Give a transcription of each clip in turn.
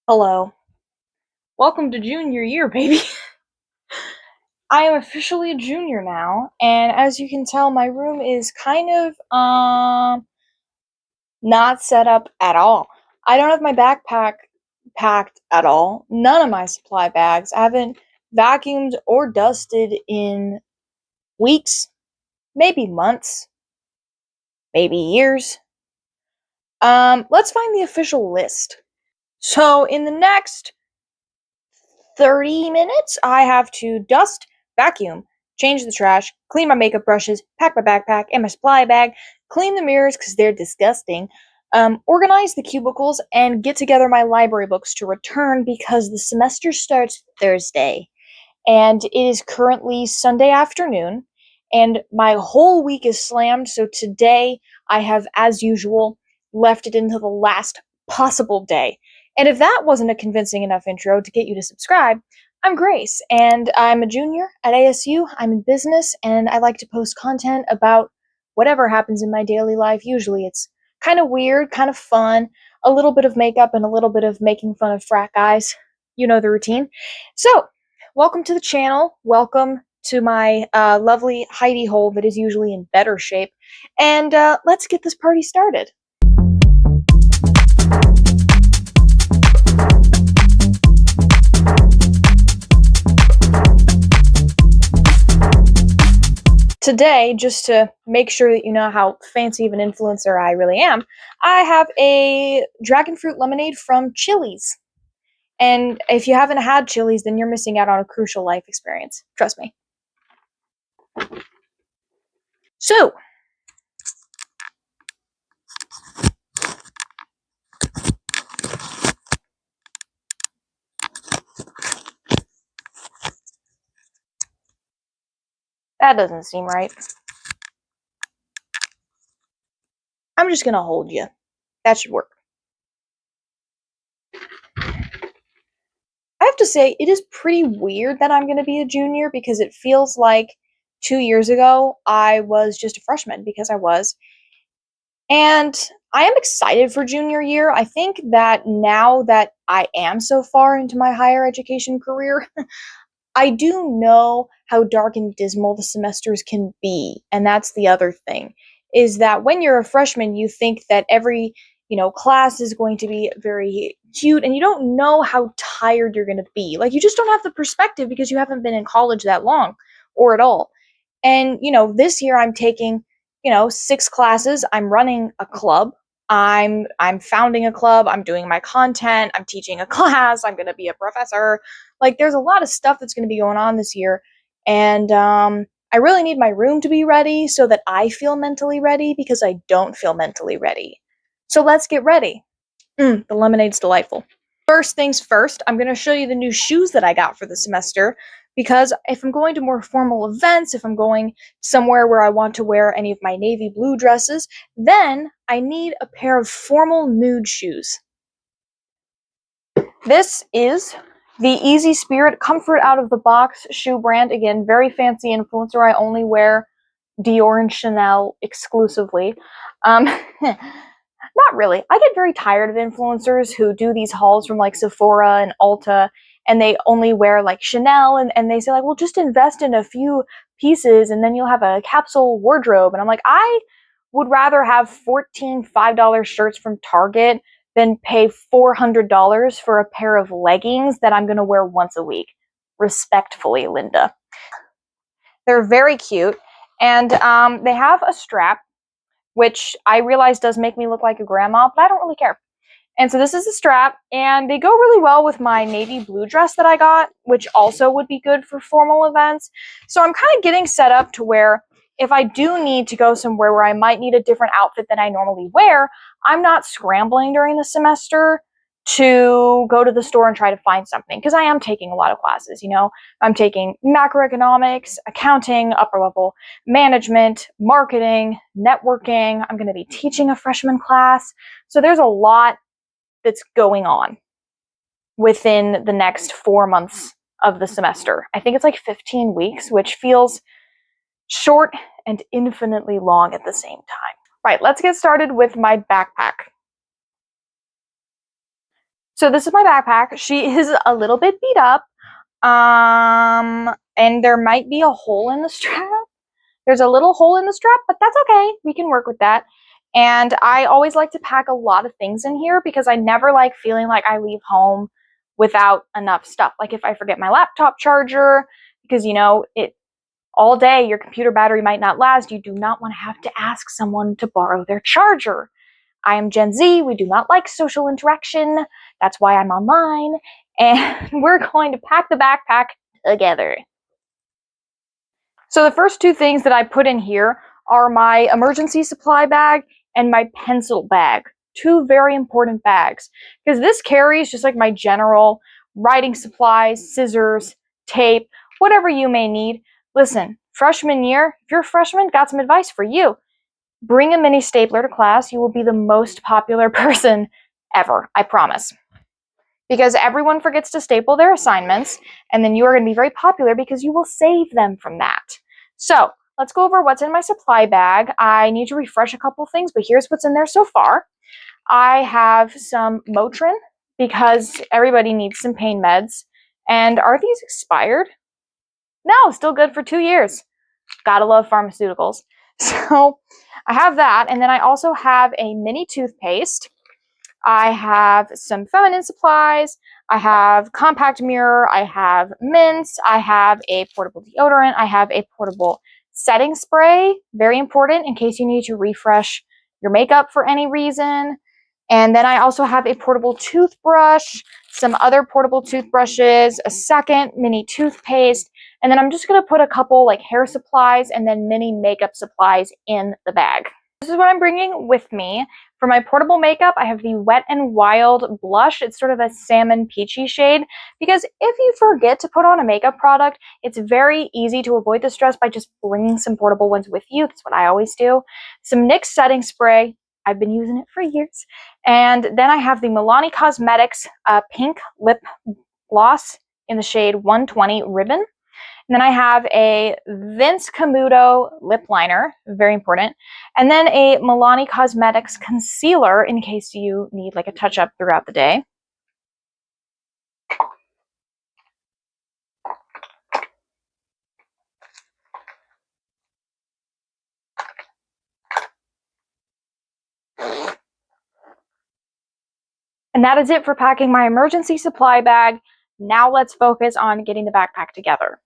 Hello. Welcome to junior year, baby. I am officially a junior now, and as you can tell, my room is kind of not set up at all. I don't have my backpack packed at all. None of my supply bags. I haven't vacuumed or dusted in weeks, maybe months, maybe years. Let's find the official list. So in the next 30 minutes, I have to dust, vacuum, change the trash, clean my makeup brushes, pack my backpack and my supply bag, clean the mirrors because they're disgusting, organize the cubicles, and get together my library books to return because the semester starts Thursday. And it is currently Sunday afternoon, and my whole week is slammed. So today I have, as usual, left it into the last possible day. And if that wasn't a convincing enough intro to get you to subscribe, I'm Grace, and I'm a junior at ASU. I'm in business, and I like to post content about whatever happens in my daily life. Usually it's kind of weird, kind of fun, a little bit of makeup, and a little bit of making fun of frat guys. You know the routine. So, welcome to the channel. Welcome to my lovely hidey hole that is usually in better shape. And let's get this party started. Today, just to make sure that you know how fancy of an influencer I really am, I have a dragon fruit lemonade from Chili's. And if you haven't had Chili's, then you're missing out on a crucial life experience. Trust me. So, that doesn't seem right. I'm just gonna hold you. That should work. I have to say, it is pretty weird that I'm going to be a junior because it feels like 2 years ago I was just a freshman because I was. And I am excited for junior year. I think that now that I am so far into my higher education career, I do know how dark and dismal the semesters can be. And that's the other thing, is that when you're a freshman, you think that every, class is going to be very cute and you don't know how tired you're going to be. Like you just don't have the perspective because you haven't been in college that long or at all. And, this year I'm taking, 6 classes. I'm running a club. I'm founding a club. I'm doing my content. I'm teaching a class. I'm going to be a professor. Like there's a lot of stuff that's going to be going on this year, and I really need my room to be ready so that I feel mentally ready because I don't feel mentally ready. So let's get ready. The lemonade's delightful. First things first, I'm going to show you the new shoes that I got for the semester because if I'm going to more formal events, if I'm going somewhere where I want to wear any of my navy blue dresses, then I need a pair of formal nude shoes. This is the Easy Spirit Comfort Out of the Box shoe brand. Again, very fancy influencer. I only wear Dior and Chanel exclusively. Not really. I get very tired of influencers who do these hauls from like Sephora and Ulta and they only wear like Chanel and they say like, well, just invest in a few pieces and then you'll have a capsule wardrobe. And I'm like, I would rather have 14 $5 shirts from Target than pay $400 for a pair of leggings that I'm going to wear once a week. Respectfully, Linda. They're very cute. And they have a strap, which I realize does make me look like a grandma, but I don't really care. And so this is the strap, and they go really well with my navy blue dress that I got, which also would be good for formal events. So I'm kind of getting set up to where if I do need to go somewhere where I might need a different outfit than I normally wear, I'm not scrambling during the semester to go to the store and try to find something because I am taking a lot of classes. I'm taking macroeconomics, accounting, upper level management, marketing, networking. I'm going to be teaching a freshman class. So there's a lot that's going on within the next 4 months of the semester. I think it's like 15 weeks, which feels short and infinitely long at the same time. Right, let's get started with my backpack. So this is my backpack. She is a little bit beat up. And there might be a hole in the strap. There's a little hole in the strap, but that's okay. We can work with that. And I always like to pack a lot of things in here because I never like feeling like I leave home without enough stuff. Like if I forget my laptop charger, because it all day your computer battery might not last, you do not want to have to ask someone to borrow their charger. I am Gen Z. We do not like social interaction. That's why I'm online. And we're going to pack the backpack together. So the first two things that I put in here are my emergency supply bag and my pencil bag. Two very important bags. Because this carries just like my general writing supplies, scissors, tape, whatever you may need. Listen, freshman year, if you're a freshman, got some advice for you. Bring a mini stapler to class. You will be the most popular person ever, I promise. Because everyone forgets to staple their assignments, and then you are going to be very popular because you will save them from that. So let's go over what's in my supply bag. I need to refresh a couple things, but here's what's in there so far. I have some Motrin because everybody needs some pain meds. And are these expired? No, still good for 2 years. Gotta love pharmaceuticals. So I have that, and then I also have a mini toothpaste. I have some feminine supplies. I have compact mirror. I have mints. I have a portable deodorant. I have a portable setting spray. Very important in case you need to refresh your makeup for any reason. And then I also have a portable toothbrush, some other portable toothbrushes, a second mini toothpaste, and then I'm just going to put a couple like hair supplies and then mini makeup supplies in the bag. This is what I'm bringing with me. For my portable makeup, I have the Wet n Wild blush. It's sort of a salmon peachy shade because if you forget to put on a makeup product, it's very easy to avoid the stress by just bringing some portable ones with you. That's what I always do. Some NYX setting spray. I've been using it for years. And then I have the Milani Cosmetics pink lip gloss in the shade 120 Ribbon. And then I have a Vince Camuto lip liner, very important. And then a Milani Cosmetics concealer in case you need like a touch up throughout the day. And that is it for packing my emergency supply bag. Now let's focus on getting the backpack together.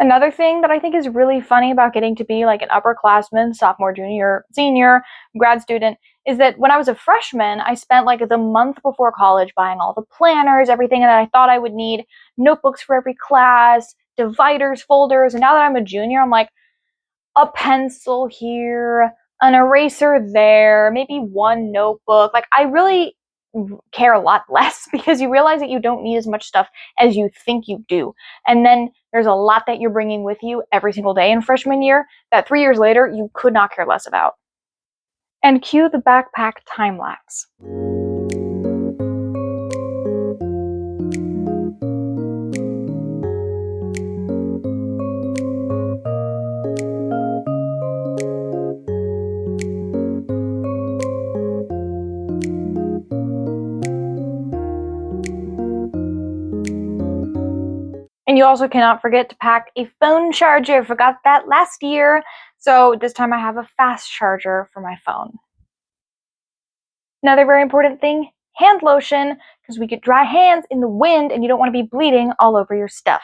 Another thing that I think is really funny about getting to be like an upperclassman, sophomore, junior, senior, grad student, is that when I was a freshman, I spent like the month before college buying all the planners, everything that I thought I would need, notebooks for every class, dividers, folders, and now that I'm a junior, I'm like, a pencil here, an eraser there, maybe one notebook. Like I really care a lot less because you realize that you don't need as much stuff as you think you do. And then there's a lot that you're bringing with you every single day in freshman year that 3 years later you could not care less about. And cue the backpack time lapse. And you also cannot forget to pack a phone charger. Forgot that last year. So this time I have a fast charger for my phone. Another very important thing, hand lotion, because we get dry hands in the wind and you don't want to be bleeding all over your stuff.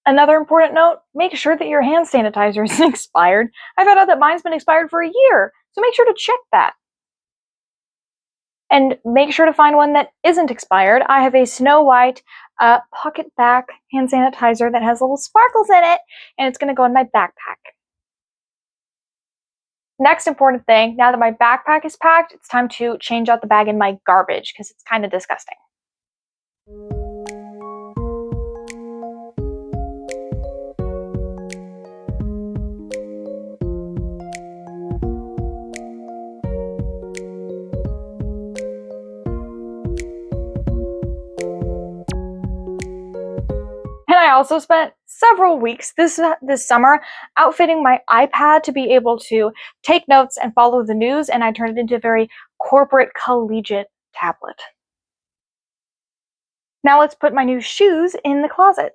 Another important note, make sure that your hand sanitizer isn't expired. I found out that mine's been expired for a year, so make sure to check that. And make sure to find one that isn't expired. I have a Snow White pocket back hand sanitizer that has little sparkles in it, and it's going to go in my backpack. Next important thing, now that my backpack is packed, it's time to change out the bag in my garbage because it's kind of disgusting. I also spent several weeks this summer outfitting my iPad to be able to take notes and follow the news, and I turned it into a very corporate collegiate tablet. Now let's put my new shoes in the closet.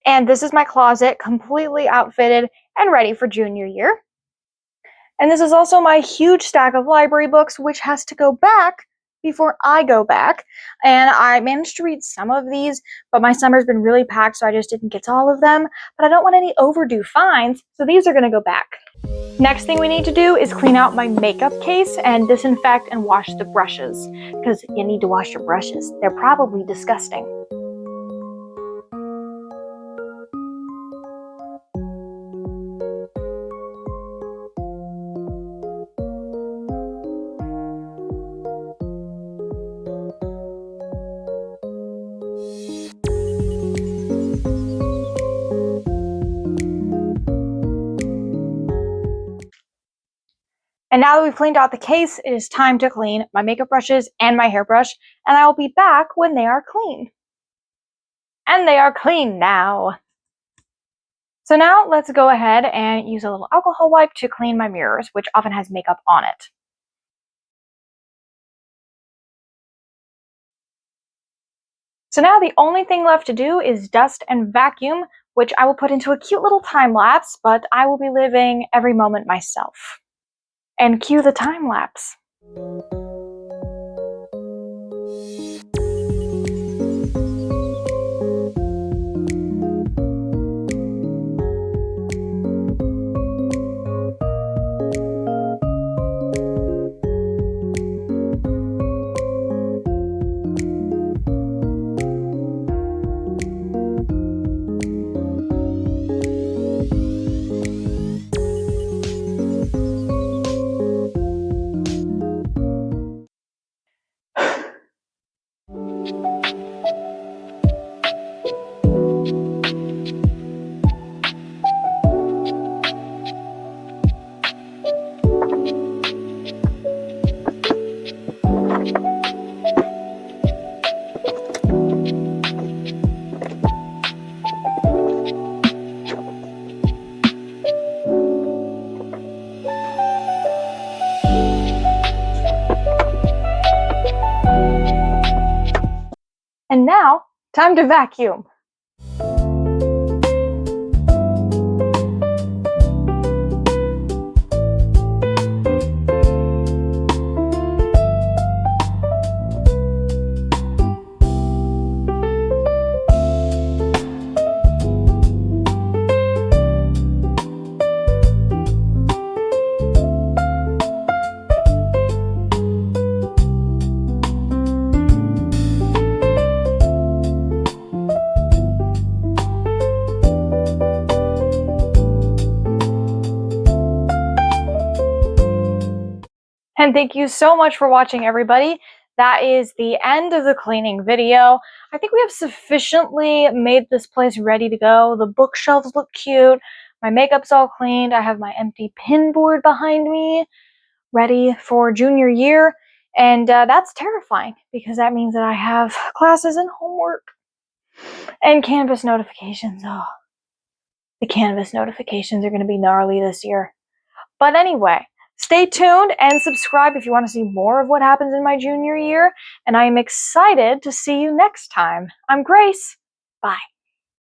And this is my closet, completely outfitted and ready for junior year. And this is also my huge stack of library books, which has to go back before I go back. And I managed to read some of these, but my summer's been really packed, so I just didn't get to all of them. But I don't want any overdue finds, so these are gonna go back. Next thing we need to do is clean out my makeup case and disinfect and wash the brushes, because you need to wash your brushes. They're probably disgusting. And now that we've cleaned out the case, it is time to clean my makeup brushes and my hairbrush, and I will be back when they are clean. And they are clean now. So now let's go ahead and use a little alcohol wipe to clean my mirrors, which often has makeup on it. So now the only thing left to do is dust and vacuum, which I will put into a cute little time lapse, but I will be living every moment myself. And cue the time lapse. And now, time to vacuum. And thank you so much for watching, everybody. That is the end of the cleaning video. I think we have sufficiently made this place ready to go. The bookshelves look cute. My makeup's all cleaned. I have my empty pin board behind me, ready for junior year. And that's terrifying because that means that I have classes and homework and Canvas notifications. Oh, the Canvas notifications are going to be gnarly this year. But anyway, stay tuned and subscribe if you want to see more of what happens in my junior year. And I am excited to see you next time. I'm Grace. Bye.